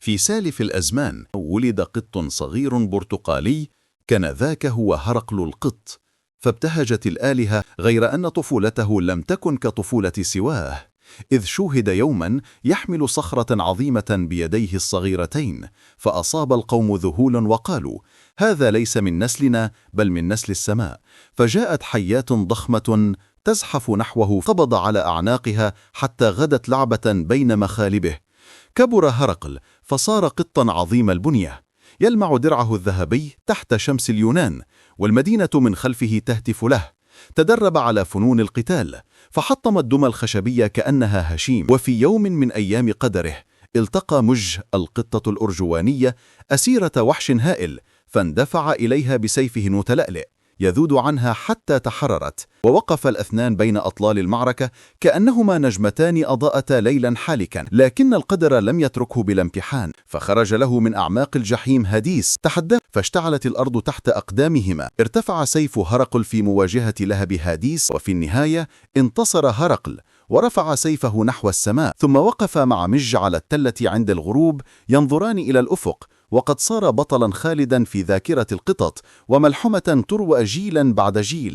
في سالف الأزمان ولد قط صغير برتقالي، كان ذاك هو هرقل القط، فابتهجت الآلهة، غير أن طفولته لم تكن كطفولة سواه، إذ شوهد يوما يحمل صخرة عظيمة بيديه الصغيرتين، فأصاب القوم ذهول وقالوا: هذا ليس من نسلنا بل من نسل السماء. فجاءت حيات ضخمة تزحف نحوه، قبض على أعناقها حتى غدت لعبة بين مخالبه. كبر هرقل فصار قطا عظيم البنية، يلمع درعه الذهبي تحت شمس اليونان، والمدينة من خلفه تهتف له. تدرب على فنون القتال، فحطم الدمى الخشبية كأنها هشيم. وفي يوم من أيام قدره التقى مج القطة الأرجوانية أسيرة وحش هائل، فاندفع إليها بسيفه المتلألئ يذود عنها حتى تحررت، ووقف الأثنان بين أطلال المعركة كأنهما نجمتان أضاءتا ليلا حالكا. لكن القدر لم يتركه بلا امتحان، فخرج له من أعماق الجحيم هاديس تحداه، فاشتعلت الأرض تحت أقدامهما. ارتفع سيف هرقل في مواجهة لهب هاديس، وفي النهاية انتصر هرقل ورفع سيفه نحو السماء، ثم وقف مع مج على التلة عند الغروب ينظران إلى الأفق، وقد صار بطلا خالدا في ذاكرة القطط وملحمة تروى جيلا بعد جيل.